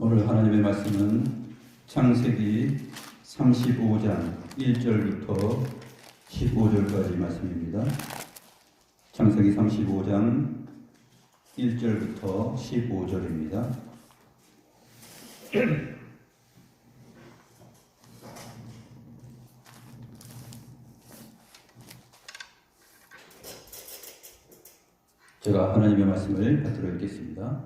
오늘 하나님의 말씀은 창세기 35장 1절부터 15절까지 말씀입니다. 창세기 35장 1절부터 15절입니다. 제가 하나님의 말씀을 받들어 읽겠습니다.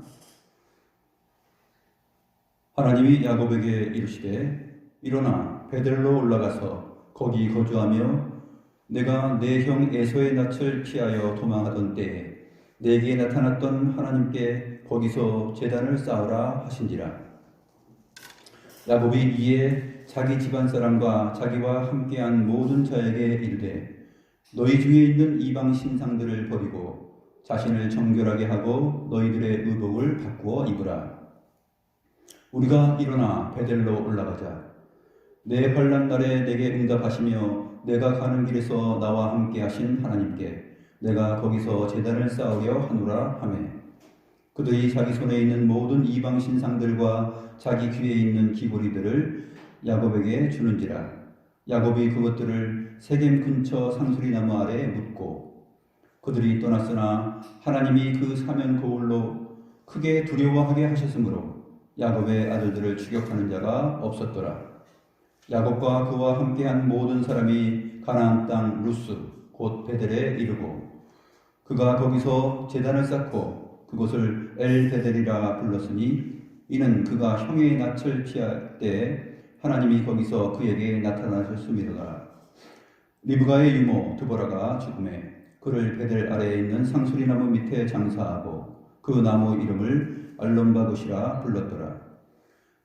하나님이 야곱에게 이르시되 일어나 베델로 올라가서 거기 거주하며 내가 내 형 에서의 낯을 피하여 도망하던 때에 내게 나타났던 하나님께 거기서 제단을 쌓으라 하신지라. 야곱이 이에 자기 집안 사람과 자기와 함께한 모든 자에게 이르되 너희 중에 있는 이방 신상들을 버리고 자신을 정결하게 하고 너희들의 의복을 바꾸어 입으라. 우리가 일어나 베델로 올라가자. 내 환난 날에 내게 응답하시며 내가 가는 길에서 나와 함께 하신 하나님께 내가 거기서 제단을 쌓으려 하노라 하매 그들이 자기 손에 있는 모든 이방 신상들과 자기 귀에 있는 귀고리들을 야곱에게 주는지라. 야곱이 그것들을 세겜 근처 상수리나무 아래 묻고 그들이 떠났으나 하나님이 그 사면 거울로 크게 두려워하게 하셨으므로 야곱의 아들들을 추격하는 자가 없었더라. 야곱과 그와 함께한 모든 사람이 가나안 땅 루스 곧 베델에 이르고 그가 거기서 제단을 쌓고 그곳을 엘 베델이라 불렀으니 이는 그가 형의 낯을 피할 때 하나님이 거기서 그에게 나타나셨음이로라. 리브가의 유모 드보라가 죽음에 그를 베델 아래에 있는 상수리나무 밑에 장사하고 그 나무 이름을 알론바굿이라 불렀더라.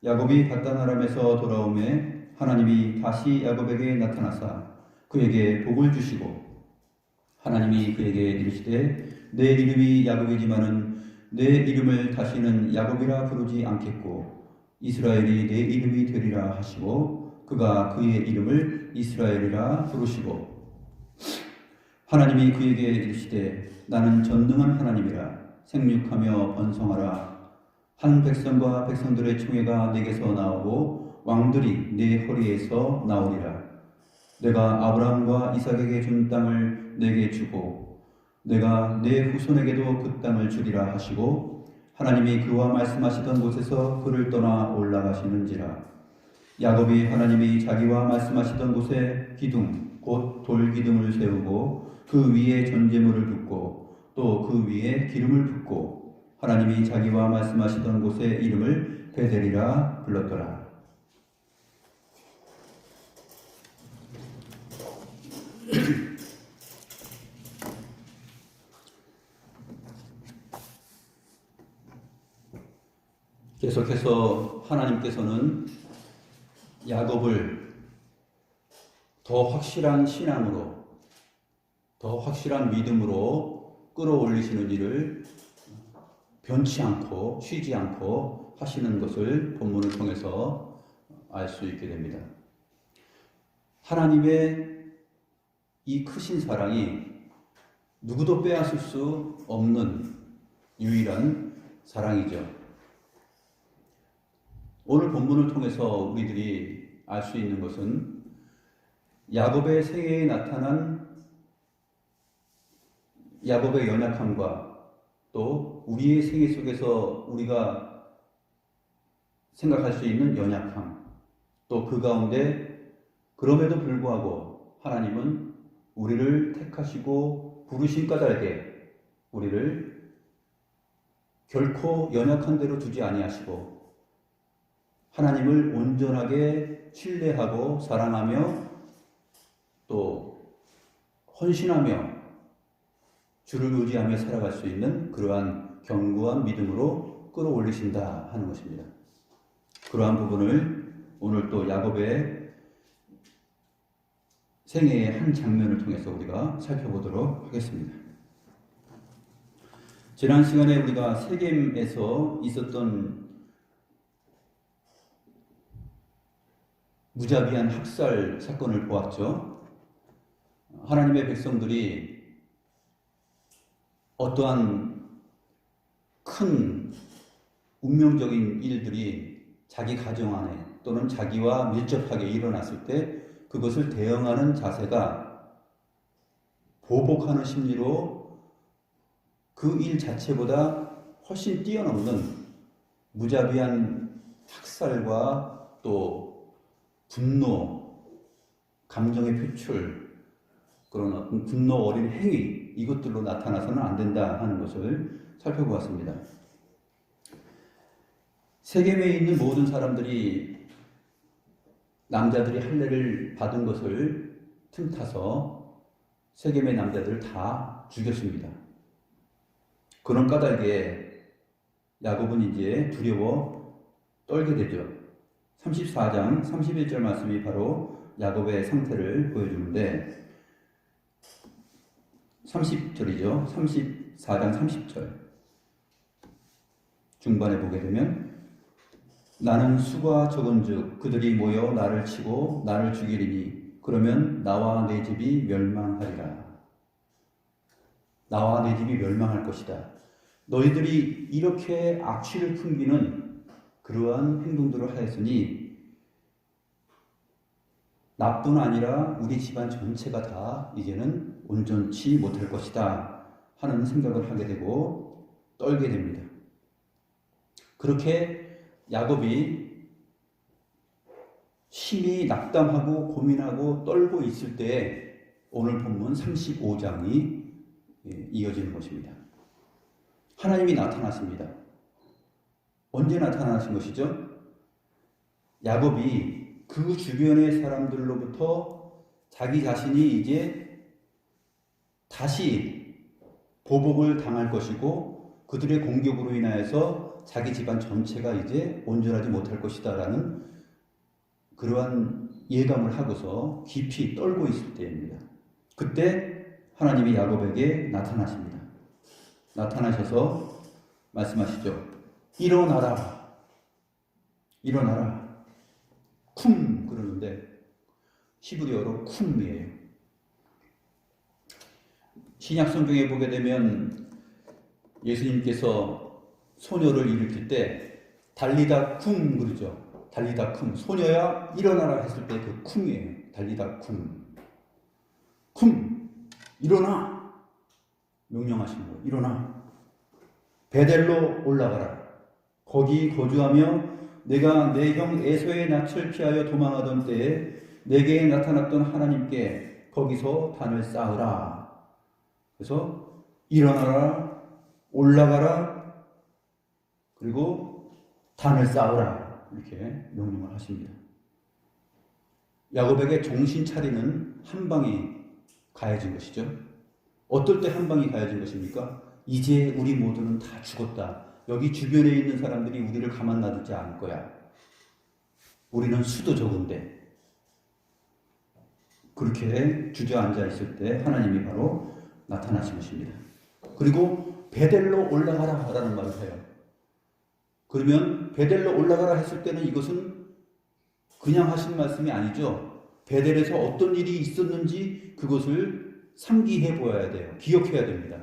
야곱이 paddan 아람에서 돌아오매 하나님이 다시 야곱에게 나타나사 그에게 복을 주시고 하나님이 그에게 이르시되 내 이름이 야곱이지만은 내 이름을 다시는 야곱이라 부르지 않겠고 이스라엘이 내 이름이 되리라 하시고 그가 그의 이름을 이스라엘이라 부르시고 하나님이 그에게 이르시되 나는 전능한 하나님이라 생육하며 번성하라. 한 백성과 백성들의 총회가 내게서 나오고 왕들이 내 허리에서 나오리라. 내가 아브라함과 이삭에게 준 땅을 내게 주고 내가 내 후손에게도 그 땅을 주리라 하시고 하나님이 그와 말씀하시던 곳에서 그를 떠나 올라가시는지라. 야곱이 하나님이 자기와 말씀하시던 곳에 기둥 곧 돌기둥을 세우고 그 위에 전제물을 붓고 또 그 위에 기름을 붓고 하나님이 자기와 말씀하시던 곳의 이름을 베델이라 불렀더라. 계속해서 하나님께서는 야곱을 더 확실한 신앙으로 더 확실한 믿음으로 끌어올리시는 일을 변치 않고 쉬지 않고 하시는 것을 본문을 통해서 알 수 있게 됩니다. 하나님의 이 크신 사랑이 누구도 빼앗을 수 없는 유일한 사랑이죠. 오늘 본문을 통해서 우리들이 알 수 있는 것은 야곱의 생애에 나타난 야곱의 연약함과 또 우리의 생애 속에서 우리가 생각할 수 있는 연약함, 또 그 가운데 그럼에도 불구하고 하나님은 우리를 택하시고 부르신 까닭에 우리를 결코 연약한 대로 두지 아니하시고 하나님을 온전하게 신뢰하고 사랑하며 또 헌신하며 주를 의지하며 살아갈 수 있는 그러한 견고한 믿음으로 끌어올리신다 하는 것입니다. 그러한 부분을 오늘 또 야곱의 생애의 한 장면을 통해서 우리가 살펴보도록 하겠습니다. 지난 시간에 우리가 세겜에서 있었던 무자비한 학살 사건을 보았죠. 하나님의 백성들이 어떠한 큰 운명적인 일들이 자기 가정 안에 또는 자기와 밀접하게 일어났을 때 그것을 대응하는 자세가 보복하는 심리로 그 일 자체보다 훨씬 뛰어넘는 무자비한 학살과 또 분노, 감정의 표출, 그런 어떤 분노 어린 행위, 이것들로 나타나서는 안 된다 하는 것을 살펴보았습니다. 세겜에 있는 모든 사람들이 남자들이 할례를 받은 것을 틈타서 세겜의 남자들을 다 죽였습니다. 그런 까닭에 야곱은 이제 두려워 떨게 되죠. 34장 31절 말씀이 바로 야곱의 상태를 보여주는데 30절이죠. 34장 30절 중반에 보게 되면 나는 수가 적은즉 그들이 모여 나를 치고 나를 죽이리니 그러면 나와 내 집이 멸망하리라. 나와 내 집이 멸망할 것이다. 너희들이 이렇게 악취를 풍기는 그러한 행동들을 하였으니 나뿐 아니라 우리 집안 전체가 다 이제는 온전치 못할 것이다 하는 생각을 하게 되고 떨게 됩니다. 그렇게 야곱이 심히 낙담하고 고민하고 떨고 있을 때 오늘 본문 35장이 이어지는 것입니다. 하나님이 나타나십니다. 언제 나타나신 것이죠? 야곱이 그 주변의 사람들로부터 자기 자신이 이제 다시 보복을 당할 것이고 그들의 공격으로 인하여서 자기 집안 전체가 이제 온전하지 못할 것이다 라는 그러한 예감을 하고서 깊이 떨고 있을 때입니다. 그때 하나님이 야곱에게 나타나십니다. 나타나셔서 말씀하시죠. 일어나라. 일어나라. 쿰 그러는데 히브리어로 쿰이에요. 신약 성경에 보게 되면 예수님께서 소녀를 일으킬 때 달리다 쿰 그러죠. 달리다 쿰. 소녀야 일어나라 했을 때 그 쿰이에요. 달리다 쿰. 쿰. 일어나. 명령하신 거예요. 일어나. 베델로 올라가라. 거기 거주하며 내가 내 형 에서의 낯을 피하여 도망하던 때에 내게 나타났던 하나님께 거기서 단을 쌓으라. 그래서 일어나라. 올라가라. 그리고 단을 쌓으라. 이렇게 명령을 하십니다. 야곱에게 정신 차리는 한 방이 가해진 것이죠. 어떨 때 한 방이 가해진 것입니까? 이제 우리 모두는 다 죽었다. 여기 주변에 있는 사람들이 우리를 가만 놔두지 않을 거야. 우리는 수도 적은데. 그렇게 주저앉아 있을 때 하나님이 바로 나타나신 것입니다. 그리고 베델로 올라가라 라는 말을 해요. 그러면 베델로 올라가라 했을 때는 이것은 그냥 하신 말씀이 아니죠. 베델에서 어떤 일이 있었는지 그것을 상기해 보아야 돼요. 기억해야 됩니다.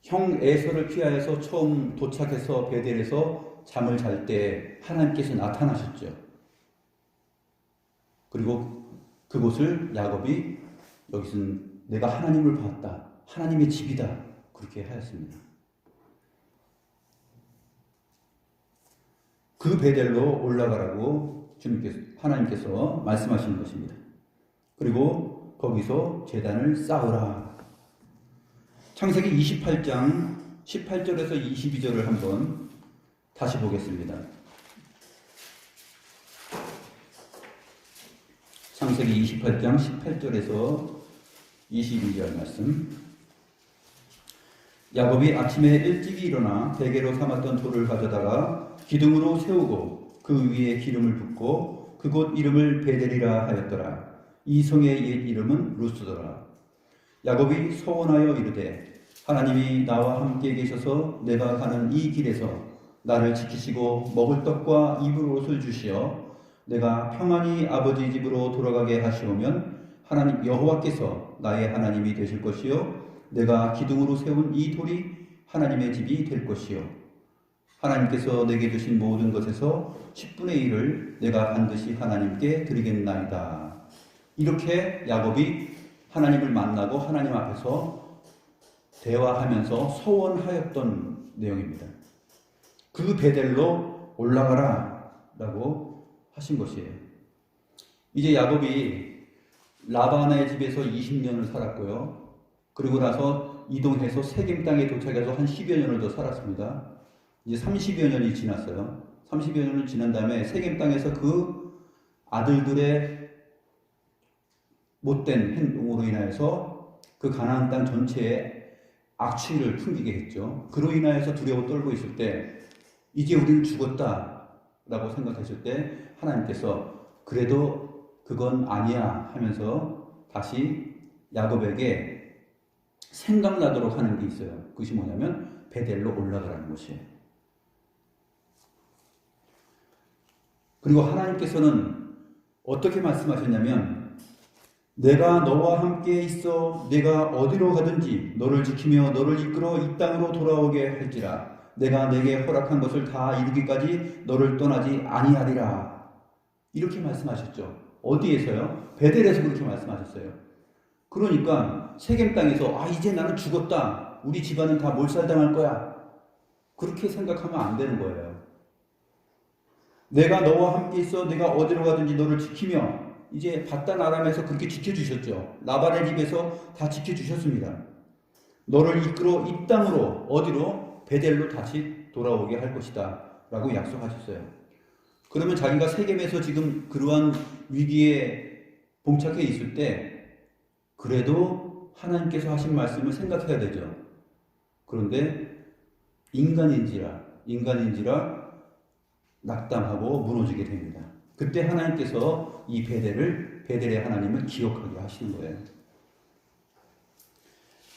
형 에서를 피하여서 처음 도착해서 베델에서 잠을 잘 때 하나님께서 나타나셨죠. 그리고 그곳을 야곱이 여기서는 내가 하나님을 봤다. 하나님의 집이다. 그렇게 하였습니다. 그 베델로 올라가라고 하나님께서 말씀하시는 것입니다. 그리고 거기서 제단을 쌓으라. 창세기 28장 18절에서 22절을 한번 다시 보겠습니다. 창세기 28장 18절에서 22절 말씀. 야곱이 아침에 일찍이 일어나 베개로 삼았던 돌을 가져다가 기둥으로 세우고 그 위에 기름을 붓고 그곳 이름을 베델이라 하였더라. 이 성의 옛 이름은 루스더라. 야곱이 서원하여 이르되 하나님이 나와 함께 계셔서 내가 가는 이 길에서 나를 지키시고 먹을 떡과 입을 옷을 주시어 내가 평안히 아버지 집으로 돌아가게 하시오면 하나님 여호와께서 나의 하나님이 되실 것이요 내가 기둥으로 세운 이 돌이 하나님의 집이 될 것이요 하나님께서 내게 주신 모든 것에서 10분의 1을 내가 반드시 하나님께 드리겠나이다. 이렇게 야곱이 하나님을 만나고 하나님 앞에서 대화하면서 서원하였던 내용입니다. 그 베델로 올라가라 라고 하신 것이에요. 이제 야곱이 라반의 집에서 20년을 살았고요. 그리고 나서 이동해서 세겜 땅에 도착해서 한 10여 년을 더 살았습니다. 이제 30여 년이 지났어요. 30여 년을 지난 다음에 세겜 땅에서 그 아들들의 못된 행동으로 인하여서 그 가나안 땅 전체에 악취를 풍기게 했죠. 그로 인하여서 두려워 떨고 있을 때 이제 우리는 죽었다라고 생각했을 때 하나님께서 그래도 그건 아니야 하면서 다시 야곱에게 생각나도록 하는 게 있어요. 그것이 뭐냐면 베델로 올라가라는 것이에요. 그리고 하나님께서는 어떻게 말씀하셨냐면 내가 너와 함께 있어 내가 어디로 가든지 너를 지키며 너를 이끌어 이 땅으로 돌아오게 할지라 내가 내게 허락한 것을 다 이루기까지 너를 떠나지 아니하리라. 이렇게 말씀하셨죠. 어디에서요? 베델에서 그렇게 말씀하셨어요. 그러니까 세겜 땅에서 이제 나는 죽었다. 우리 집안은 다 몰살당할 거야. 그렇게 생각하면 안 되는 거예요. 내가 너와 함께 있어 내가 어디로 가든지 너를 지키며 이제 바단 아람에서 그렇게 지켜주셨죠. 라반의 집에서 다 지켜주셨습니다. 너를 이끌어 이 땅으로 어디로? 베델로 다시 돌아오게 할 것이다 라고 약속하셨어요. 그러면 자기가 세겜에서 지금 그러한 위기에 봉착해 있을 때 그래도 하나님께서 하신 말씀을 생각해야 되죠. 그런데 인간인지라 낙담하고 무너지게 됩니다. 그때 하나님께서 이 베델의 하나님을 기억하게 하시는 거예요.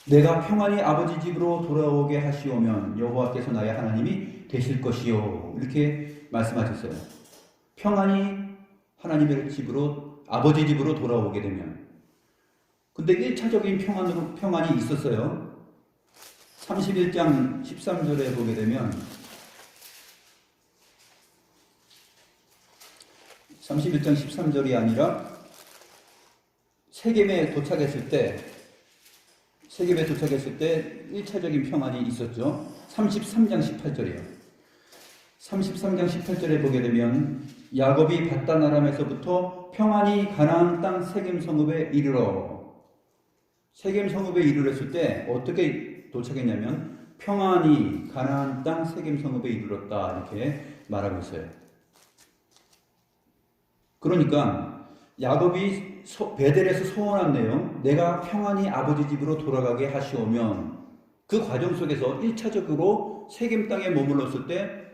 내가 평안히 아버지 집으로 돌아오게 하시오면 여호와께서 나의 하나님이 되실 것이요. 이렇게 말씀하셨어요. 평안히 하나님의 집으로 아버지 집으로 돌아오게 되면. 근데 1차적인 평안이 있었어요. 31장 13절에 보게 되면 31장 13절이 아니라 세겜에 도착했을 때 1차적인 평안이 있었죠. 33장 18절이에요. 33장 18절에 보게 되면 야곱이 바단 아람에서부터 평안히 가나안 땅 세겜 성읍에 이르러 세겜 성읍에 이르렀을 때 어떻게 도착했냐면 평안히 가나안 땅 세겜 성읍에 이르렀다 이렇게 말하고 있어요. 그러니까 야곱이 베델에서 소원한 내용, 내가 평안히 아버지 집으로 돌아가게 하시오면 그 과정 속에서 1차적으로 세겜 땅에 머물렀을 때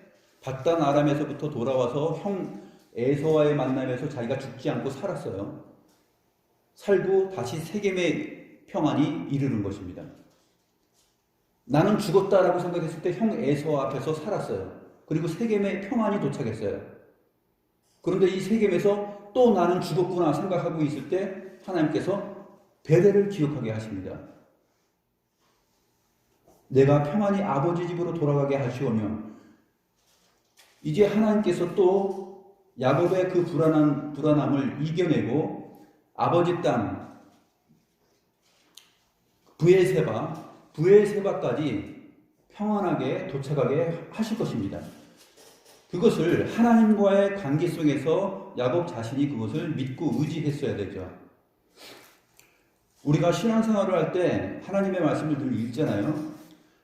바단 아람에서부터 돌아와서 형 에서와의 만남에서 자기가 죽지 않고 살았어요. 살고 다시 세겜의 평안이 이르는 것입니다. 나는 죽었다라고 생각했을 때 형 에서 앞에서 살았어요. 그리고 세겜의 평안이 도착했어요. 그런데 이 세겜에서 또 나는 죽었구나 생각하고 있을 때 하나님께서 베델을 기억하게 하십니다. 내가 평안히 아버지 집으로 돌아가게 하시오면 이제 하나님께서 또 야곱의 그 불안함을 이겨내고 아버지 땅 부엘세바까지 평안하게 도착하게 하실 것입니다. 그것을 하나님과의 관계 속에서 야곱 자신이 그것을 믿고 의지했어야 되죠. 우리가 신앙생활을 할 때 하나님의 말씀을 늘 읽잖아요.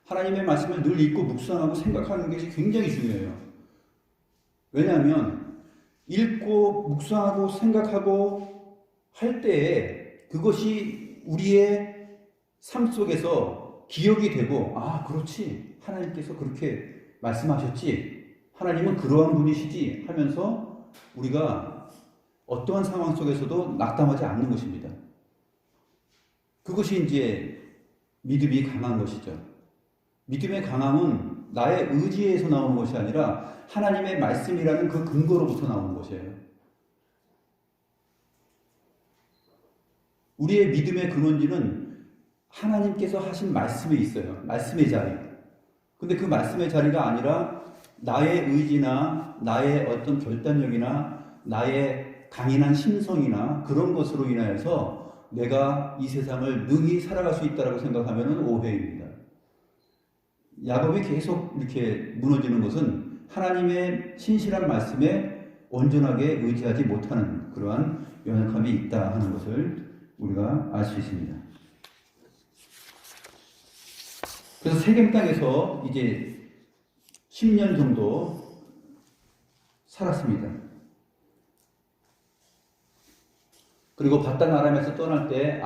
하나님의 말씀을 늘 읽고 묵상하고 생각하는 것이 굉장히 중요해요. 왜냐하면 읽고 묵상하고 생각하고 할 때에 그것이 우리의 삶 속에서 기억이 되고 그렇지 하나님께서 그렇게 말씀하셨지 하나님은 그러한 분이시지 하면서 우리가 어떠한 상황 속에서도 낙담하지 않는 것입니다. 그것이 이제 믿음이 강한 것이죠. 믿음의 강함은 나의 의지에서 나오는 것이 아니라 하나님의 말씀이라는 그 근거로부터 나오는 것이에요. 우리의 믿음의 근원지는 하나님께서 하신 말씀에 있어요. 말씀의 자리. 근데 그 말씀의 자리가 아니라 나의 의지나 나의 어떤 결단력이나 나의 강인한 심성이나 그런 것으로 인하여서 내가 이 세상을 능히 살아갈 수 있다고 생각하면 오해입니다. 야곱이 계속 이렇게 무너지는 것은 하나님의 신실한 말씀에 온전하게 의지하지 못하는 그러한 연약함이 있다 하는 것을 우리가 알 수 있습니다. 그래서 세겜 땅에서 이제 10년 정도 살았습니다. 그리고 바단 아람에서 떠날 때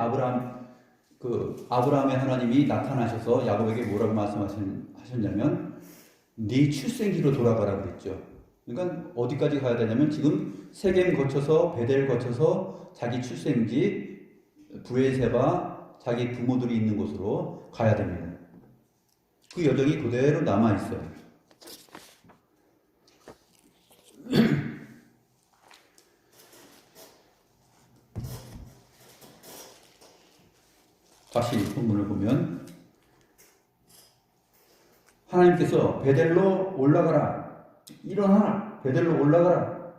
아브라함의 하나님이 나타나셔서 야곱에게 뭐라고 말씀하셨냐면 네 출생지로 돌아가라 그랬죠. 그러니까 어디까지 가야 되냐면 지금 세겜 거쳐서 베델 거쳐서 자기 출생지 브엘세바 자기 부모들이 있는 곳으로 가야 됩니다. 그 여정이 그대로 남아 있어요. 다시 본문을 보면 하나님께서 베델로 올라가라, 일어나라, 베델로 올라가라.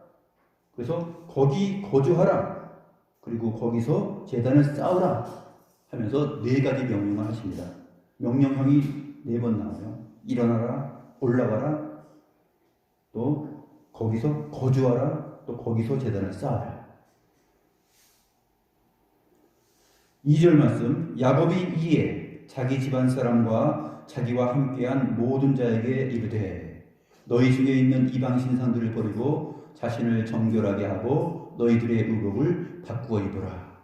그래서 거기 거주하라. 그리고 거기서 제단을 쌓으라 하면서 4가지 명령을 하십니다. 명령형이 4번 나와요. 일어나라, 올라가라, 또 거기서 거주하라, 또 거기서 제단을 쌓아라. 2절 말씀, 야곱이 이에 자기 집안 사람과 자기와 함께한 모든 자에게 이르되 너희 중에 있는 이방 신상들을 버리고 자신을 정결하게 하고 너희들의 의복을 바꾸어 입어라.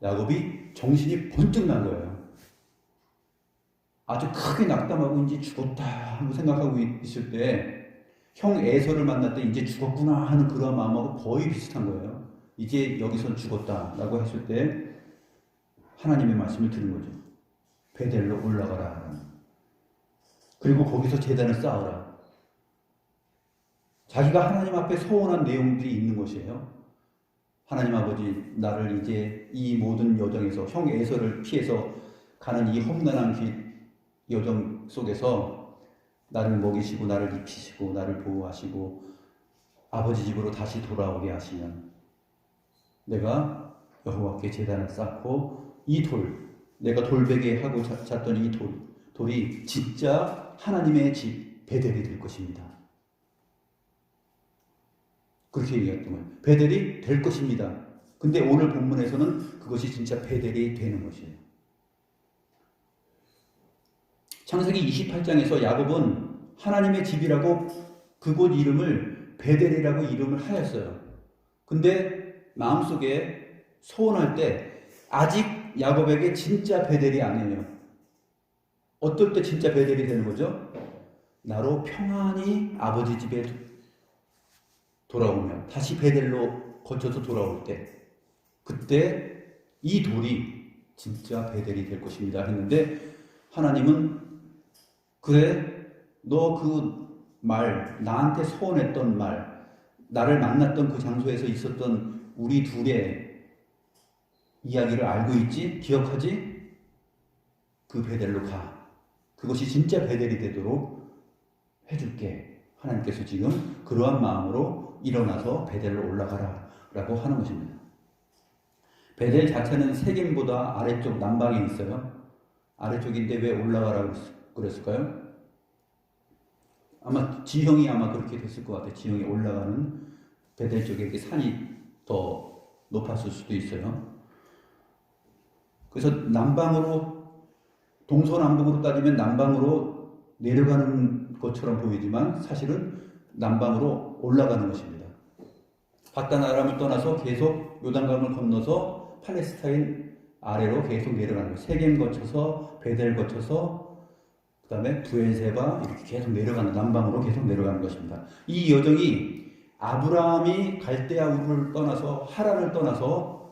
야곱이 정신이 번쩍 난 거예요. 아주 크게 낙담하고 이제 죽었다 하고 생각하고 있을 때 형 에서를 만날 때 이제 죽었구나 하는 그런 마음하고 거의 비슷한 거예요. 이제 여기선 죽었다라고 했을 때 하나님의 말씀을 들은 거죠. 베델로 올라가라. 그리고 거기서 제단을 쌓으라. 자기가 하나님 앞에 소원한 내용들이 있는 것이에요. 하나님 아버지, 나를 이제 이 모든 여정에서 형 에서를 피해서 가는 이 험난한 여정 속에서 나를 먹이시고 나를 입히시고 나를 보호하시고 아버지 집으로 다시 돌아오게 하시면 내가 여호와께 제단을 쌓고 이 내가 돌베개 하고 잤던 이 돌이 진짜 하나님의 집 베델이 될 것입니다. 그렇게 얘기했던 거예요. 베델이 될 것입니다. 근데 오늘 본문에서는 그것이 진짜 베델이 되는 것이에요. 창세기 28장에서 야곱은 하나님의 집이라고 그곳 이름을 베델이라고 이름을 하였어요. 근데 마음속에 소원할 때 아직 야곱에게 진짜 베델이 아니에요. 어떨 때 진짜 베델이 되는 거죠? 나로 평안히 아버지 집에 돌아오면 다시 베델로 거쳐서 돌아올 때 그때 이 돌이 진짜 베델이 될 것입니다 했는데 하나님은 그래 너 그 말 나한테 소원했던 말 나를 만났던 그 장소에서 있었던 우리 둘의 이야기를 알고 있지? 기억하지? 그 베델로 가. 그것이 진짜 베델이 되도록 해줄게. 하나님께서 지금 그러한 마음으로 일어나서 베델로 올라가라 라고 하는 것입니다. 베델 자체는 세겜보다 아래쪽 남방에 있어요. 아래쪽인데 왜 올라가라고 그랬을까요? 아마 지형이 그렇게 됐을 것 같아요. 지형이 올라가는 베델 쪽에 이렇게 산이 더 높았을 수도 있어요. 그래서 남방으로 동서남북으로 따지면 남방으로 내려가는 것처럼 보이지만 사실은 남방으로 올라가는 것입니다. 바단 아람을 떠나서 계속 요단강을 건너서 팔레스타인 아래로 계속 내려가는 거예요. 세겜 거쳐서 베델 거쳐서 그 다음에 브엘세바 이렇게 계속 내려가는 남방으로 계속 내려가는 것입니다. 이 여정이 아브라함이 갈대아 우르를 떠나서 하란을 떠나서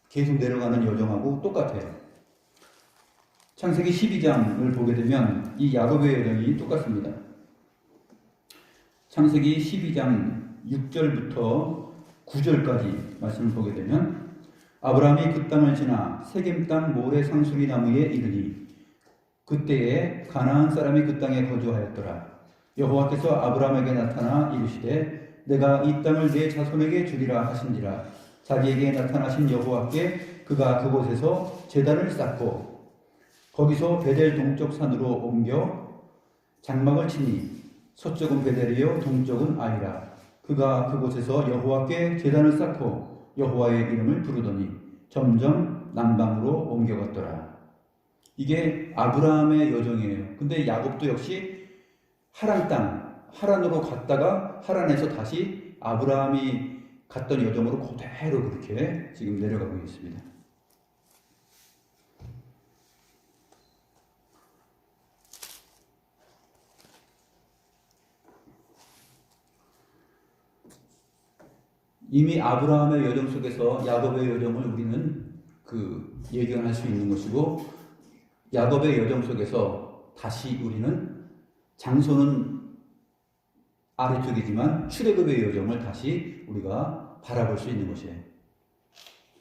계속 내려가는 여정하고 똑같아요. 창세기 12장을 보게 되면 이 야곱의 여정이 똑같습니다. 창세기 12장 6절부터 9절까지 말씀을 보게 되면 아브라함이 그 땅을 지나 세겜 땅 모래 상수리 나무에 이르니 그때에 가나안 사람이 그 땅에 거주하였더라. 여호와께서 아브라함에게 나타나 이르시되 내가 이 땅을 내 자손에게 주리라 하신지라. 자기에게 나타나신 여호와께 그가 그곳에서 제단을 쌓고 거기서 베델 동쪽 산으로 옮겨 장막을 치니 서쪽은 베델이요 동쪽은 아이라. 그가 그곳에서 여호와께 제단을 쌓고 여호와의 이름을 부르더니 점점 남방으로 옮겨갔더라. 이게 아브라함의 여정이에요. 근데 야곱도 역시 하란 땅, 하란으로 갔다가 하란에서 다시 아브라함이 갔던 여정으로 그대로 그렇게 지금 내려가고 있습니다. 이미 아브라함의 여정 속에서 야곱의 여정을 우리는 예견할 수 있는 것이고, 야곱의 여정 속에서 다시 우리는 장소는 아래쪽이지만 출애굽의 여정을 다시 우리가 바라볼 수 있는 것이에요.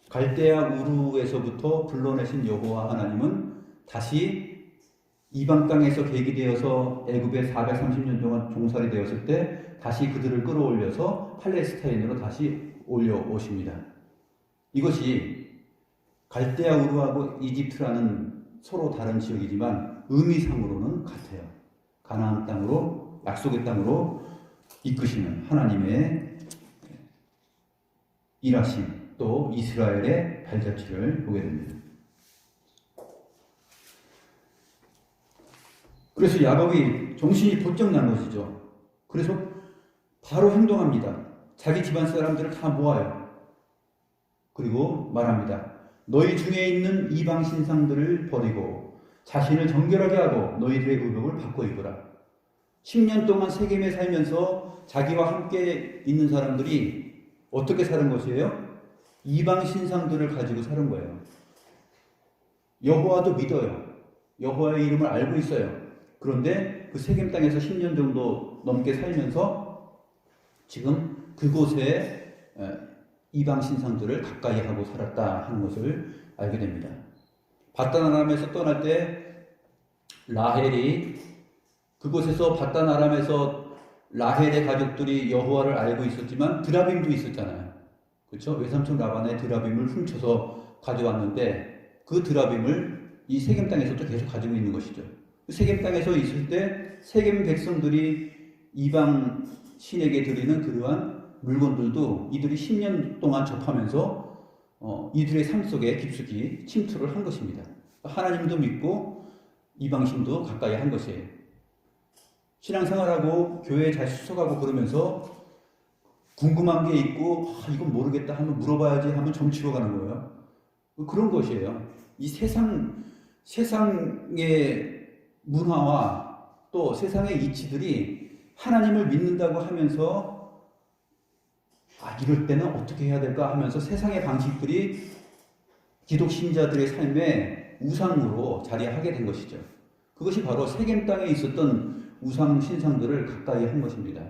갈대아 우르에서부터 불러내신 여호와 하나님은 다시 이방 땅에서 계기되어서 애굽에 430년 동안 종살이 되었을 때 다시 그들을 끌어올려서 팔레스타인으로 다시 올려오십니다. 이것이 갈대아 우르하고 이집트라는 서로 다른 지역이지만 의미상으로는 같아요. 가나안 땅으로, 약속의 땅으로 이끄시는 하나님의 일하심, 또 이스라엘의 발자취를 보게 됩니다. 그래서 야곱이 정신이 번쩍 난 것이죠. 그래서 바로 행동합니다. 자기 집안 사람들을 다 모아요. 그리고 말합니다. 너희 중에 있는 이방 신상들을 버리고 자신을 정결하게 하고 너희들의 의복을 바꿔 입으라. 10년 동안 세겜에 살면서 자기와 함께 있는 사람들이 어떻게 사는 것이에요? 이방 신상들을 가지고 사는 거예요. 여호와도 믿어요. 여호와의 이름을 알고 있어요. 그런데 그 세겜 땅에서 10년 정도 넘게 살면서 지금 그곳에 이방 신상들을 가까이 하고 살았다 하는 것을 알게 됩니다. 바단 아람에서 떠날 때 라헬이 그곳에서 바단 아람에서 라헬의 가족들이 여호와를 알고 있었지만 드라빔도 있었잖아요. 그렇죠? 외삼촌 라반의 드라빔을 훔쳐서 가져왔는데 그 드라빔을 이 세겜 땅에서도 계속 가지고 있는 것이죠. 세겜 땅에서 있을 때 세겜 백성들이 이방 신에게 드리는 그러한 물건들도 이들이 10년 동안 접하면서 이들의 삶 속에 깊숙이 침투를 한 것입니다. 하나님도 믿고 이방신도 가까이 한 것이에요. 신앙생활하고 교회에 잘 수석하고 그러면서 궁금한 게 있고 이건 모르겠다 하면 물어봐야지 하면 점치러 가는 거예요. 그런 것이에요. 이 세상의 문화와 또 세상의 이치들이 하나님을 믿는다고 하면서 이럴 때는 어떻게 해야 될까 하면서 세상의 방식들이 기독 신자들의 삶에 우상으로 자리하게 된 것이죠. 그것이 바로 세겜 땅에 있었던 우상 신상들을 가까이 한 것입니다.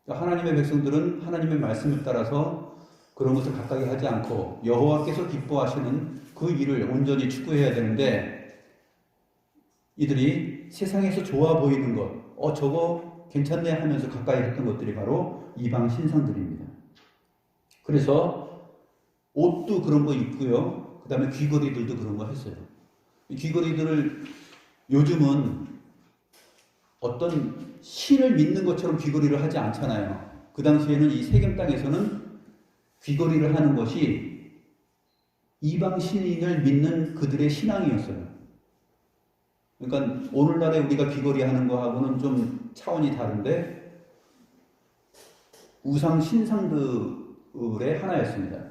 하나님의 백성들은 하나님의 말씀을 따라서 그런 것을 가까이 하지 않고 여호와께서 기뻐하시는 그 일을 온전히 추구해야 되는데 이들이 세상에서 좋아 보이는 것, 저거 괜찮네 하면서 가까이 했던 것들이 바로 이방 신상들입니다. 그래서 옷도 그런 거 입고요. 그 다음에 귀걸이들도 그런 거 했어요. 이 귀걸이들을 요즘은 어떤 신을 믿는 것처럼 귀걸이를 하지 않잖아요. 그 당시에는 이 세겜 땅에서는 귀걸이를 하는 것이 이방 신을 믿는 그들의 신앙이었어요. 그러니까 오늘날에 우리가 귀걸이 하는 거하고는 좀 차원이 다른데 우상 신상들의 하나였습니다.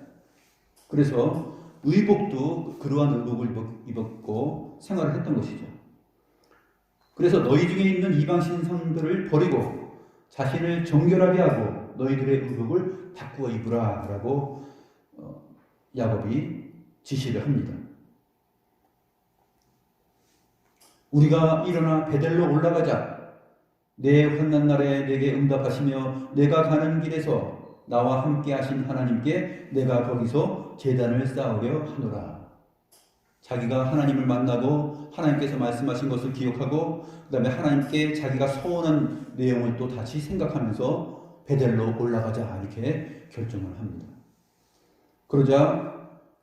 그래서 의복도 그러한 의복을 입었고 생활을 했던 것이죠. 그래서 너희 중에 있는 이방 신상들을 버리고 자신을 정결하게 하고 너희들의 의복을 바꾸어 입으라 라고 야곱이 지시를 합니다. 우리가 일어나 베델로 올라가자. 내 환난 날에 내게 응답하시며 내가 가는 길에서 나와 함께 하신 하나님께 내가 거기서 제단을 쌓으려 하노라. 자기가 하나님을 만나고 하나님께서 말씀하신 것을 기억하고 그 다음에 하나님께 자기가 서원한 내용을 또 다시 생각하면서 베델로 올라가자 이렇게 결정을 합니다. 그러자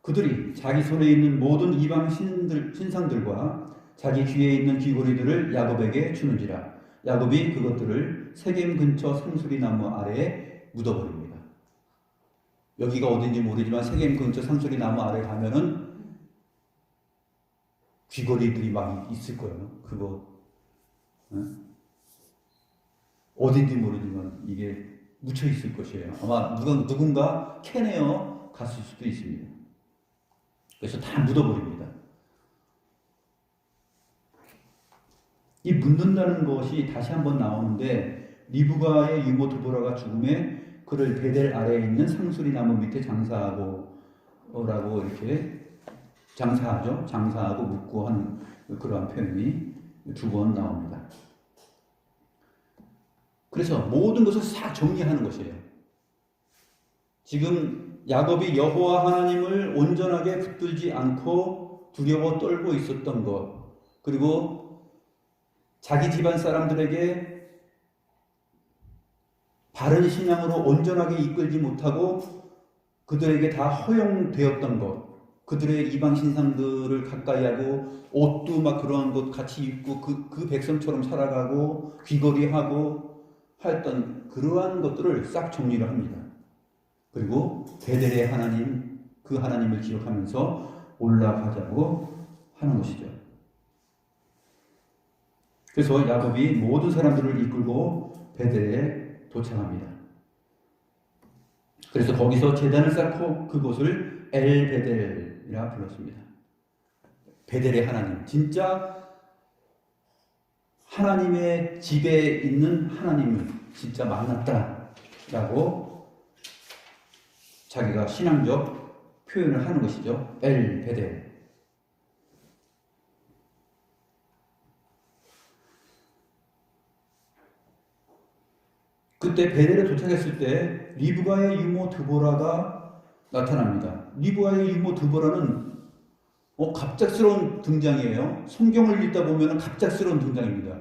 그들이 자기 손에 있는 모든 이방 신상들과 자기 귀에 있는 귀고리들을 야곱에게 주는지라 야곱이 그것들을 세겜 근처 상수리 나무 아래에 묻어버립니다. 여기가 어딘지 모르지만 세겜 근처 상수리 나무 아래 가면은 귀걸이들이 막 있을 거예요. 그거 어딘지 모르지만 이게 묻혀 있을 것이에요. 아마 누군가 캐내어 갔을 수도 있습니다. 그래서 다 묻어버립니다. 이 묻는다는 것이 다시 한번 나오는데 리브가의 유모 드보라가 죽음에 그를 베델 아래에 있는 상수리 나무 밑에 장사하고라고 이렇게 장사하죠. 장사하고 묻고 하는 그러한 표현이 두 번 나옵니다. 그래서 모든 것을 싹 정리하는 것이에요. 지금 야곱이 여호와 하나님을 온전하게 붙들지 않고 두려워 떨고 있었던 것, 그리고 자기 집안 사람들에게 바른 신앙으로 온전하게 이끌지 못하고 그들에게 다 허용되었던 것, 그들의 이방 신상들을 가까이 하고 옷도 막 그러한 것 같이 입고 그 백성처럼 살아가고 귀걸이하고 하였던 그러한 것들을 싹 정리를 합니다. 그리고 베델의 하나님, 그 하나님을 기억하면서 올라가자고 하는 것이죠. 그래서 야곱이 모든 사람들을 이끌고 베델에 도착합니다. 그래서 거기서 제단을 쌓고 그곳을 엘베델이라 불렀습니다. 베델의 하나님, 진짜 하나님의 집에 있는 하나님을 진짜 만났다라고 자기가 신앙적 표현을 하는 것이죠. 엘베델. 그때 베델에 도착했을 때 리브가의 유모 드보라가 나타납니다. 리브가의 유모 드보라는 갑작스러운 등장이에요. 성경을 읽다 보면 갑작스러운 등장입니다.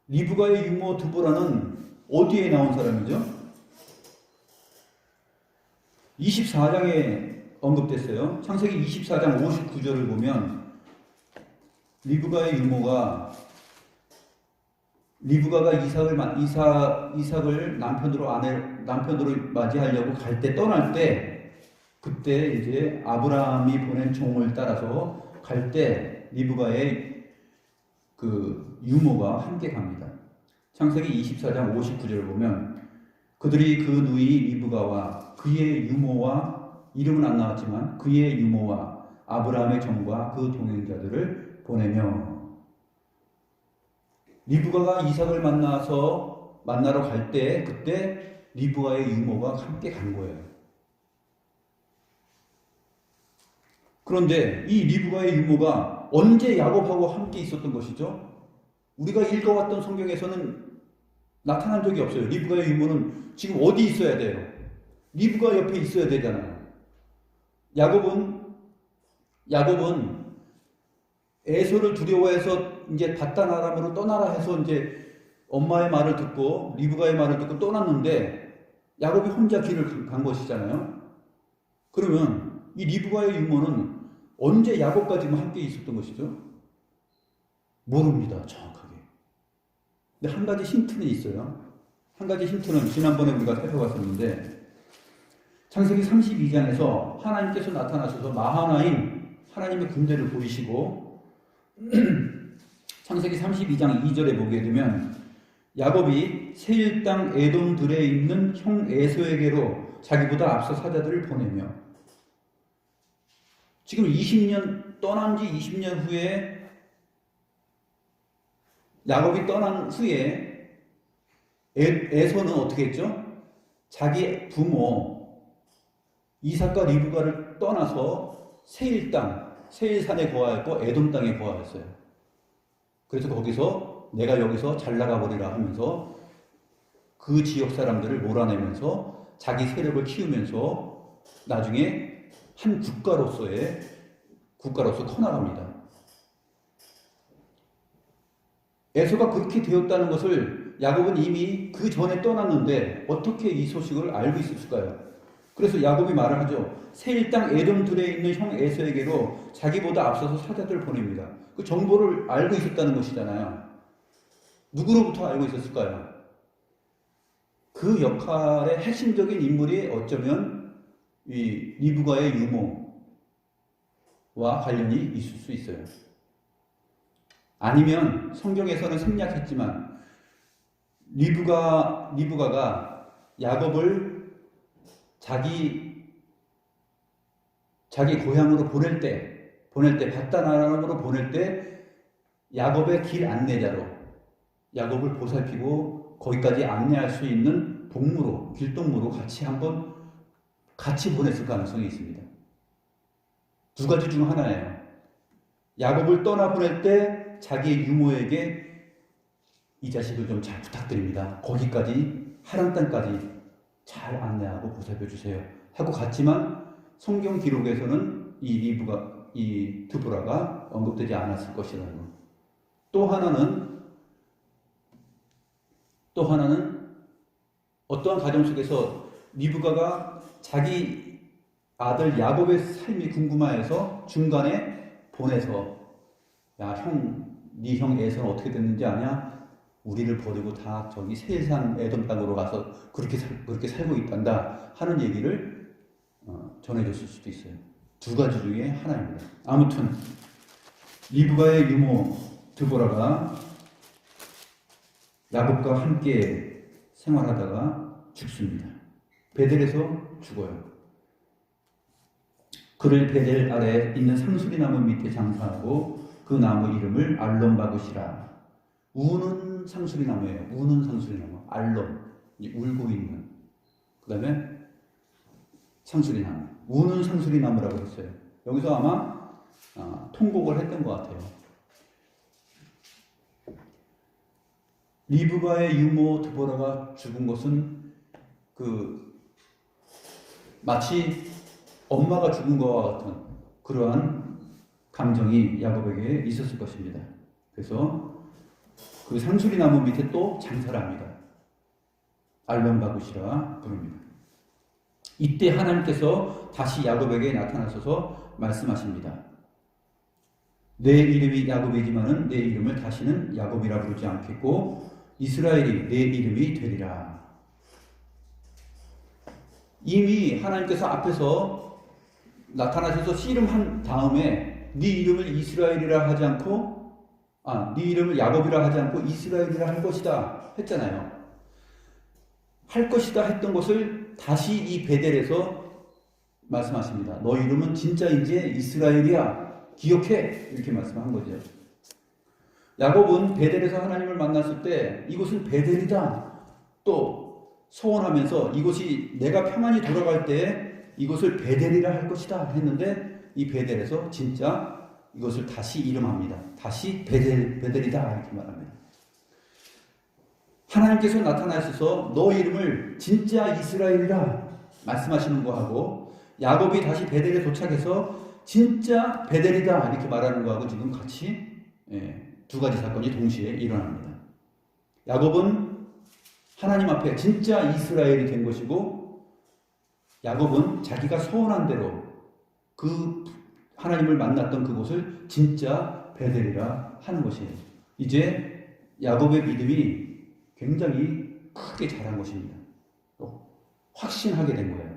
리브가의 유모 드보라는 어디에 나온 사람이죠? 24장에 언급됐어요. 창세기 24장 59절을 보면 리브가의 유모가 리브가가 이삭을 남편으로 맞이하려고 갈 때 떠날 때 그때 이제 아브라함이 보낸 종을 따라서 갈 때 리브가의 그 유모가 함께 갑니다. 창세기 24장 59절을 보면 그들이 그 누이 리브가와 그의 유모와 이름은 안 나왔지만 그의 유모와 아브라함의 종과 그 동행자들을 보내며 리브가가 이삭을 만나러 갈 때 그때 리브가의 유모가 함께 간 거예요. 그런데 이 리브가의 유모가 언제 야곱하고 함께 있었던 것이죠? 우리가 읽어왔던 성경에서는 나타난 적이 없어요. 리브가의 유모는 지금 어디 있어야 돼요? 리브가 옆에 있어야 되잖아요. 야곱은 에서를 두려워해서 이제 바단 아람으로 떠나라 해서 이제 엄마의 말을 듣고 리브가의 말을 듣고 떠났는데 야곱이 혼자 길을 간 것이잖아요. 그러면 이 리브가의 유모는 언제 야곱과 지금 함께 있었던 것이죠? 모릅니다. 정확하게. 근데 한 가지 힌트는 있어요. 한 가지 힌트는 지난번에 우리가 살펴봤었는데 창세기 32장에서 하나님께서 나타나셔서 마하나임 하나님의 군대를 보이시고 창세기 32장 2절에 보게 되면 야곱이 세일 땅 에돔들에 있는 형 에서에게로 자기보다 앞서 사자들을 보내며 지금 20년 떠난 지 20년 후에 야곱이 떠난 후에 에서는 어떻게 했죠? 자기 부모 이삭과 리브가를 떠나서 세일 땅, 세일산에 거하였고 에돔 땅에 거하였어요. 그래서 거기서 내가 여기서 잘 나가버리라 하면서 그 지역 사람들을 몰아내면서 자기 세력을 키우면서 나중에 한 국가로서 커나갑니다. 에서가 그렇게 되었다는 것을 야곱은 이미 그 전에 떠났는데 어떻게 이 소식을 알고 있었을까요? 그래서 야곱이 말을 하죠. 세일 땅 에돔들에 있는 형 에서에게로 자기보다 앞서서 사자들을 보냅니다. 그 정보를 알고 있었다는 것이잖아요. 누구로부터 알고 있었을까요? 그 역할의 핵심적인 인물이 어쩌면 이 리브가의 유모와 관련이 있을 수 있어요. 아니면 성경에서는 생략했지만 리브가가 야곱을 자기 고향으로 보낼 때 바다나람으로 보낼 때 야곱의 길 안내자로 야곱을 보살피고 거기까지 안내할 수 있는 동무로 길동무로 같이 보냈을 가능성이 있습니다. 두 가지 중 하나예요. 야곱을 떠나 보낼 때 자기의 유모에게 이 자식을 좀 잘 부탁드립니다. 거기까지 하란 땅까지 잘 안내하고 보살펴 주세요. 하고 갔지만 성경 기록에서는 이 드보라가 언급되지 않았을 것이라는 것. 또 하나는 어떠한 가정 속에서 리브가가 자기 아들 야곱의 삶이 궁금해해서 중간에 보내서 네 형 에서는 어떻게 됐는지 아냐? 우리를 버리고 다 저기 세상 에돔 땅으로 가서 그렇게 살고 있단다 하는 얘기를 전해줬을 수도 있어요. 두 가지 중에 하나입니다. 아무튼 리브가의 유모 드보라가 야곱과 함께 생활하다가 죽습니다. 베델에서 죽어요. 그를 베델 아래 있는 상수리 나무 밑에 장사하고 그 나무 이름을 알론바굿이라. 우는 상수리 나무예요. 우는 상수리 나무. 알론, 울고 있는. 그 다음에 상수리 나무. 우는 상수리 나무라고 했어요. 여기서 아마 통곡을 했던 것 같아요. 리브가의 유모 드보라가 죽은 것은 마치 엄마가 죽은 것과 같은 그러한 감정이 야곱에게 있었을 것입니다. 그래서 그 상수리 나무 밑에 또 장사를 합니다. 알론바굿이라 부릅니다. 이때 하나님께서 다시 야곱에게 나타나셔서 말씀하십니다. 내 이름이 야곱이지만은 내 이름을 다시는 야곱이라 부르지 않겠고 이스라엘이 내 이름이 되리라. 이미 하나님께서 앞에서 나타나셔서 씨름한 다음에 네 이름을 이스라엘이라 하지 않고 네 이름을 야곱이라 하지 않고 이스라엘이라 할 것이다 했잖아요. 할 것이다 했던 것을 다시 이 베델에서 말씀하십니다. 너 이름은 진짜 이제 이스라엘이야. 기억해. 이렇게 말씀한 거죠. 야곱은 베델에서 하나님을 만났을 때 이곳은 베델이다. 또 소원하면서 이곳이 내가 평안히 돌아갈 때 이곳을 베델이라 할 것이다 했는데 이 베델에서 진짜 이것을 다시 이름합니다. 다시 베델이다 이렇게 말합니다. 하나님께서 나타나셔서 너 이름을 진짜 이스라엘이라 말씀하시는 거하고 야곱이 다시 베델에 도착해서 진짜 베델이다 이렇게 말하는 거하고 지금 같이 두 가지 사건이 동시에 일어납니다. 야곱은 하나님 앞에 진짜 이스라엘이 된 것이고 야곱은 자기가 소원한 대로 그 하나님을 만났던 그곳을 진짜 베델이라 하는 것이에요. 이제 야곱의 믿음이 굉장히 크게 자란 것입니다. 또 확신하게 된 거예요.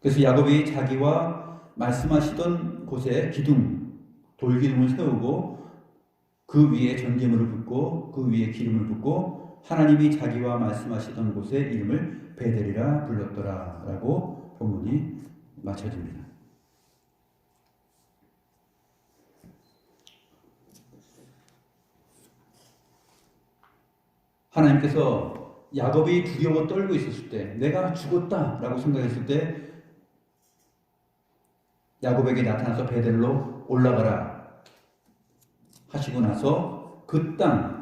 그래서 야곱이 자기와 말씀하시던 곳에 돌기둥을 세우고 그 위에 전제물을 붓고 그 위에 기름을 붓고 하나님이 자기와 말씀하시던 곳의 이름을 베델이라 불렀더라 라고 본문이 마쳐집니다. 하나님께서 야곱이 두려워 떨고 있었을 때 내가 죽었다 라고 생각했을 때 야곱에게 나타나서 베델로 올라가라 하시고 나서 그 땅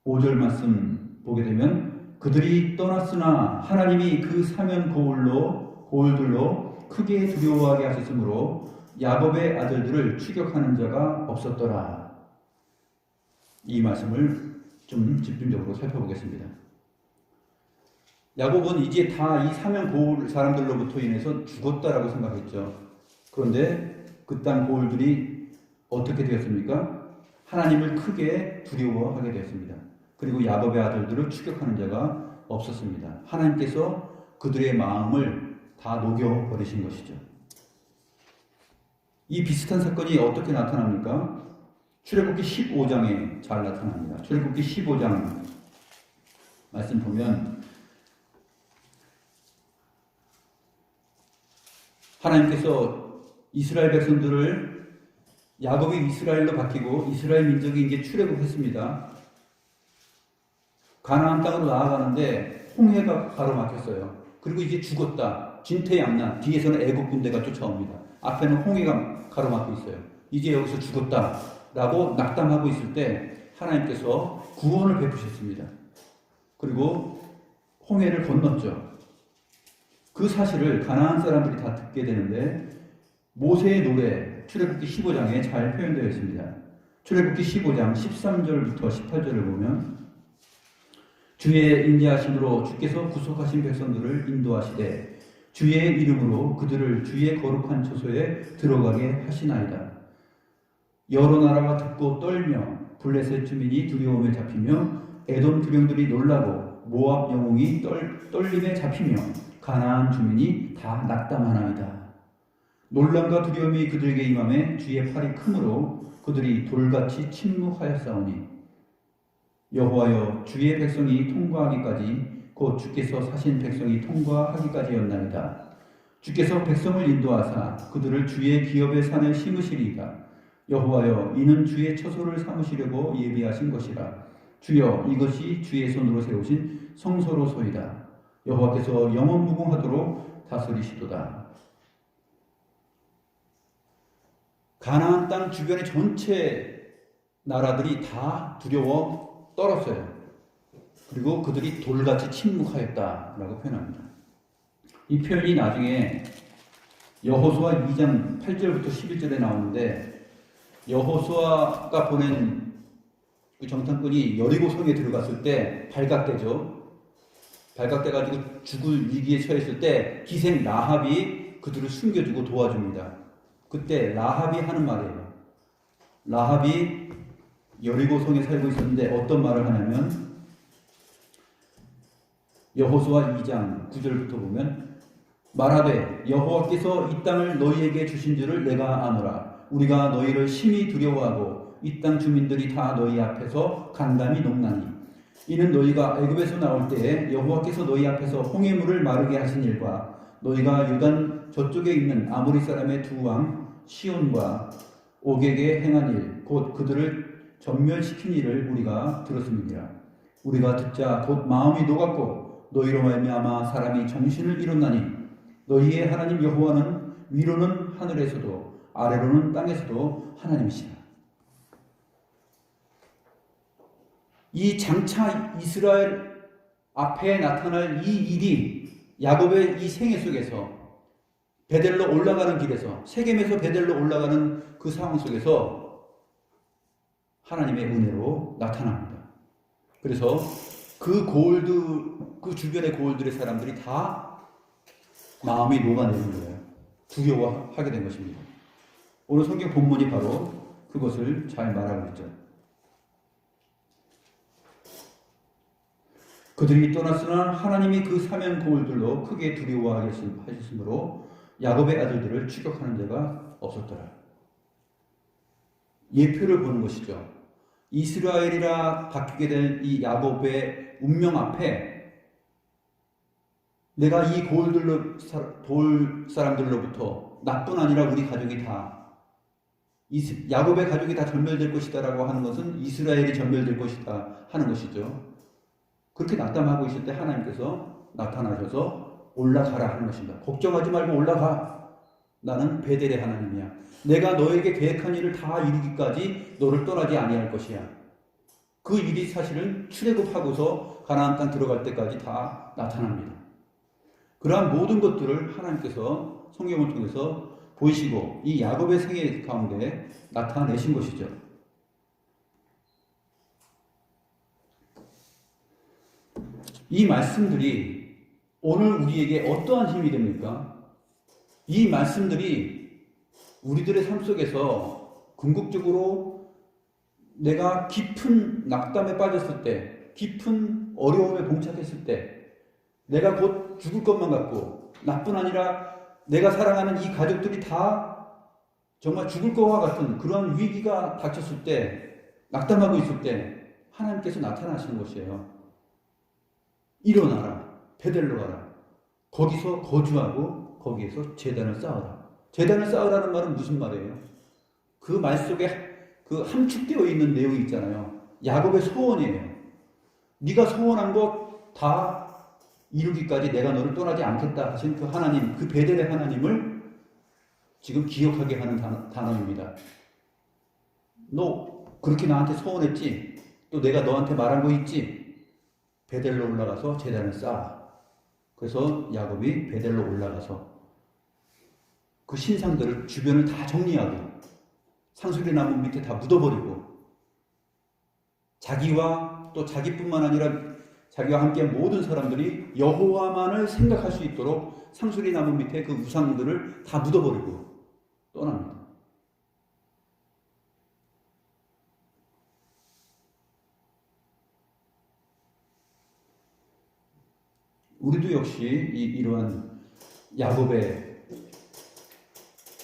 5절 말씀 보게 되면 그들이 떠났으나 하나님이 그 사면 고을로 고울들로 크게 두려워하게 하셨으므로 야곱의 아들들을 추격하는 자가 없었더라. 이 말씀을 좀 집중적으로 살펴보겠습니다. 야곱은 이제 다 이 사면 고울 사람들로부터 인해서 죽었다라고 생각했죠. 그런데 그 땅 고울들이 어떻게 되었습니까? 하나님을 크게 두려워하게 되었습니다. 그리고 야곱의 아들들을 추격하는 자가 없었습니다. 하나님께서 그들의 마음을 다 녹여버리신 것이죠. 이 비슷한 사건이 어떻게 나타납니까? 출애굽기 15장에 잘 나타납니다. 출애굽기 15장 말씀 보면 하나님께서 이스라엘 백성들을 야곱이 이스라엘로 바뀌고 이스라엘 민족이 이제 출애굽했습니다. 가나안 땅으로 나아가는데 홍해가 가로막혔어요. 그리고 이제 죽었다. 진퇴양난. 뒤에서는 애국 군대가 쫓아옵니다. 앞에는 홍해가 가로막혀 있어요. 이제 여기서 죽었다라고 낙담하고 있을 때 하나님께서 구원을 베푸셨습니다. 그리고 홍해를 건넜죠. 그 사실을 가나안 사람들이 다 듣게 되는데 모세의 노래 출애굽기 15장에 잘 표현되어 있습니다. 출애굽기 15장 13절부터 18절을 보면 주의 인자하심으로 주께서 구속하신 백성들을 인도하시되 주의 이름으로 그들을 주의 거룩한 처소에 들어가게 하시나이다. 여러 나라가 듣고 떨며 블레셋 주민이 두려움에 잡히며 에돔 두령들이 놀라고 모압 영웅이 떨림에 잡히며 가나안 주민이 다 낙담하나이다. 놀람과 두려움이 그들에게 임함에 주의 팔이 크므로 그들이 돌같이 침묵하였사오니 여호와여 주의 백성이 통과하기까지 곧 주께서 사신 백성이 통과하기까지였나이다. 주께서 백성을 인도하사 그들을 주의 기업의 산에 심으시리이다. 여호와여 이는 주의 처소를 삼으시려고 예비하신 것이라. 주여 이것이 주의 손으로 세우신 성소로소이다. 여호와께서 영원무궁하도록 다스리시도다. 가나안 땅 주변의 전체 나라들이 다 두려워 떨었어요. 그리고 그들이 돌같이 침묵하였다라고 표현합니다. 이 표현이 나중에 여호수아 2장 8절부터 11절에 나오는데 여호수아가 보낸 그 정탐꾼이 여리고성에 들어갔을 때 발각되죠. 발각돼가지고 죽을 위기에 처했을 때 기생 라합이 그들을 숨겨주고 도와줍니다. 그때 라합이 하는 말이에요. 라합이 여리고성에 살고 있었는데 어떤 말을 하냐면 여호수아 2장 9절부터 보면 말하되 여호와께서 이 땅을 너희에게 주신 줄을 내가 아노라. 우리가 너희를 심히 두려워하고 이 땅 주민들이 다 너희 앞에서 간담이 녹나니 이는 너희가 애굽에서 나올 때에 여호와께서 너희 앞에서 홍해물을 마르게 하신 일과 너희가 요단 저쪽에 있는 아모리 사람의 두 왕 시온과 옥에게 행한 일 곧 그들을 전멸시킨 일을 우리가 들었음이니라. 우리가 듣자 곧 마음이 녹았고 너희로 말미암아 사람이 정신을 잃었나니 너희의 하나님 여호와는 위로는 하늘에서도 아래로는 땅에서도 하나님이시라. 이 장차 이스라엘 앞에 나타날 이 일이 야곱의 이 생애 속에서 베델로 올라가는 길에서 세겜에서 베델로 올라가는 그 상황 속에서 하나님의 은혜로 나타납니다. 그래서 그 주변의 고울들의 사람들이 다 마음이 녹아내는 거예요. 두려워하게 된 것입니다. 오늘 성경 본문이 바로 그것을 잘 말하고 있죠. 그들이 떠났으나 하나님이 그 사면 고울들로 크게 두려워하게 하셨으므로 야곱의 아들들을 추격하는 자가 없었더라. 예표를 보는 것이죠. 이스라엘이라 바뀌게 된 이 야곱의 운명 앞에 내가 이 돌 사람들로부터 나뿐 아니라 우리 가족이 다 야곱의 가족이 다 전멸될 것이다라고 하는 것은 이스라엘이 전멸될 것이다 하는 것이죠. 그렇게 낙담하고 있을 때 하나님께서 나타나셔서 올라가라 하는 것입니다. 걱정하지 말고 올라가. 나는 베델의 하나님이야. 내가 너에게 계획한 일을 다 이루기까지 너를 떠나지 아니할 것이야. 그 일이 사실은 출애굽하고서 가나안 땅 들어갈 때까지 다 나타납니다. 그러한 모든 것들을 하나님께서 성경을 통해서 보이시고 이 야곱의 생애 가운데 나타내신 것이죠. 이 말씀들이 오늘 우리에게 어떠한 힘이 됩니까? 이 말씀들이 우리들의 삶 속에서 궁극적으로 내가 깊은 낙담에 빠졌을 때, 깊은 어려움에 봉착했을 때, 내가 곧 죽을 것만 같고, 나뿐 아니라 내가 사랑하는 이 가족들이 다 정말 죽을 것과 같은 그런 위기가 닥쳤을 때, 낙담하고 있을 때 하나님께서 나타나시는 것이에요. 일어나라, 베델로 가라. 거기서 거주하고 거기에서 제단을 쌓아라. 제단을 쌓으라는 말은 무슨 말이에요? 그 말 속에 그 함축되어 있는 내용이 있잖아요. 야곱의 소원이에요. 네가 소원한 것 다 이루기까지 내가 너를 떠나지 않겠다 하신 그 하나님, 그 베델의 하나님을 지금 기억하게 하는 단어입니다. 너 그렇게 나한테 소원했지? 또 내가 너한테 말한 거 있지? 베델로 올라가서 제단을 쌓아. 그래서 야곱이 베델로 올라가서 그 신상들을 주변을 다 정리하고 상수리 나무 밑에 다 묻어버리고 자기와 또 자기뿐만 아니라 자기와 함께 모든 사람들이 여호와만을 생각할 수 있도록 상수리 나무 밑에 그 우상들을 다 묻어버리고 떠납니다. 우리도 역시 이러한 야곱의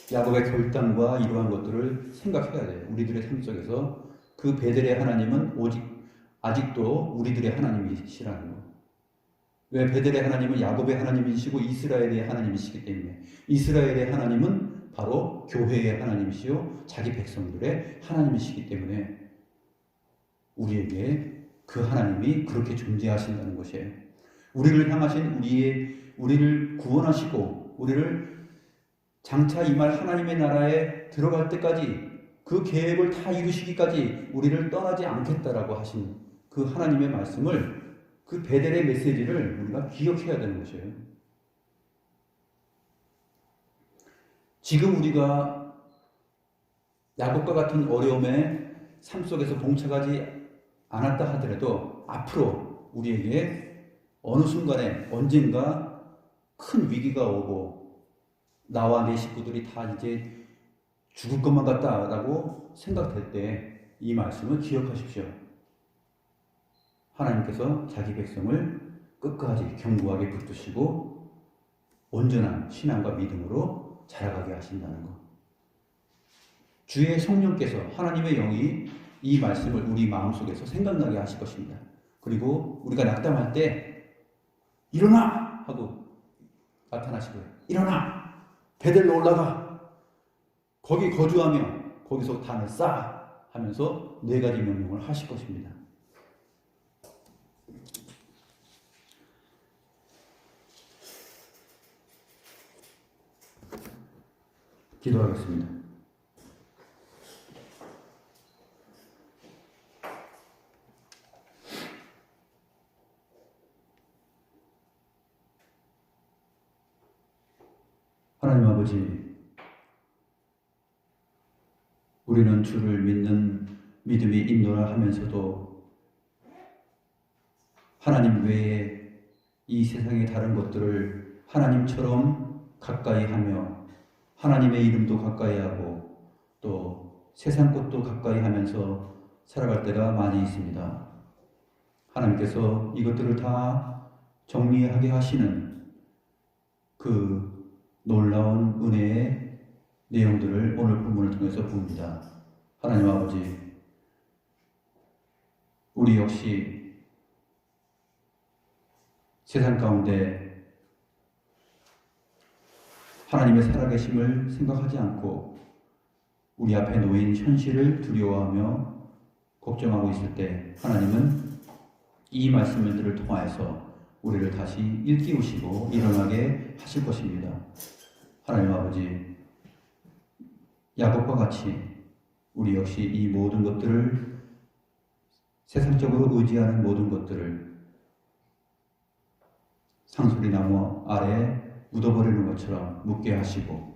결단과 이러한 것들을 생각해야 돼요. 우리들의 삶 속에서 그 베델의 하나님은 아직도 우리들의 하나님이시라는 거. 왜? 베델의 하나님은 야곱의 하나님이시고 이스라엘의 하나님이시기 때문에. 이스라엘의 하나님은 바로 교회의 하나님이시요 자기 백성들의 하나님이시기 때문에 우리에게 그 하나님이 그렇게 존재하신다는 것이에요. 우리를 향하신 우리를 구원하시고 우리를 장차 임할 하나님의 나라에 들어갈 때까지 그 계획을 다 이루시기까지 우리를 떠나지 않겠다라고 하신 그 하나님의 말씀을, 그 베델의 메시지를 우리가 기억해야 되는 것이에요. 지금 우리가 야곱과 같은 어려움에 삶 속에서 봉착하지 않았다 하더라도 앞으로 우리에게 어느 순간에 언젠가 큰 위기가 오고 나와 내 식구들이 다 이제 죽을 것만 같다라고 생각될 때 이 말씀을 기억하십시오. 하나님께서 자기 백성을 끝까지 견고하게 붙드시고 온전한 신앙과 믿음으로 자라가게 하신다는 것. 주의 성령께서, 하나님의 영이 이 말씀을 우리 마음속에서 생각나게 하실 것입니다. 그리고 우리가 낙담할 때 일어나! 하고 나타나시고요. 일어나! 베델로 올라가! 거기 거주하며 거기서 단을 쌓아! 하면서 4가지 명령을 하실 것입니다. 기도하겠습니다. 하나님 아버지, 우리는 주를 믿는 믿음이 있노라 하면서도 하나님 외에 이 세상의 다른 것들을 하나님처럼 가까이 하며 하나님의 이름도 가까이 하고 또 세상 것도 가까이 하면서 살아갈 때가 많이 있습니다. 하나님께서 이것들을 다 정리하게 하시는 그 놀라운 은혜의 내용들을 오늘 본문을 통해서 봅니다. 하나님 아버지, 우리 역시 세상 가운데 하나님의 살아계심을 생각하지 않고 우리 앞에 놓인 현실을 두려워하며 걱정하고 있을 때 하나님은 이 말씀들을 통하여서 우리를 다시 일깨우시고 일어나게 하실 것입니다. 하나님 아버지, 야곱과 같이 우리 역시 이 모든 것들을, 세상적으로 의지하는 모든 것들을 상수리나무 아래 묻어버리는 것처럼 묻게 하시고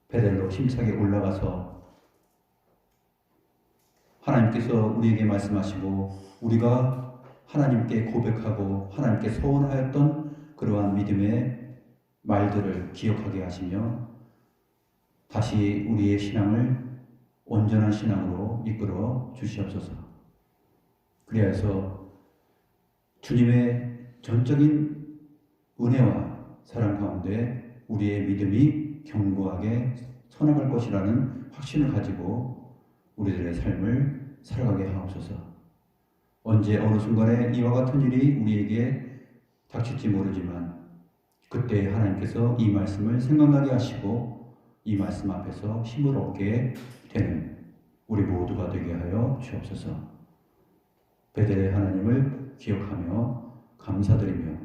베델로 힘차게 올라가서 하나님께서 우리에게 말씀하시고 우리가 하나님께 고백하고 하나님께 소원하였던 그러한 믿음의 말들을 기억하게 하시며 다시 우리의 신앙을 온전한 신앙으로 이끌어 주시옵소서. 그리하여서 주님의 전적인 은혜와 사랑 가운데 우리의 믿음이 견고하게 서나갈 것이라는 확신을 가지고 우리들의 삶을 살아가게 하옵소서. 언제 어느 순간에 이와 같은 일이 우리에게 닥칠지 모르지만 그때 하나님께서 이 말씀을 생각나게 하시고 이 말씀 앞에서 힘을 얻게 되는 우리 모두가 되게 하여 주옵소서. 베델의 하나님을 기억하며 감사드리며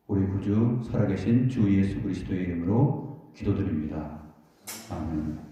우리 구주 살아계신 주 예수 그리스도의 이름으로 기도드립니다. 아멘.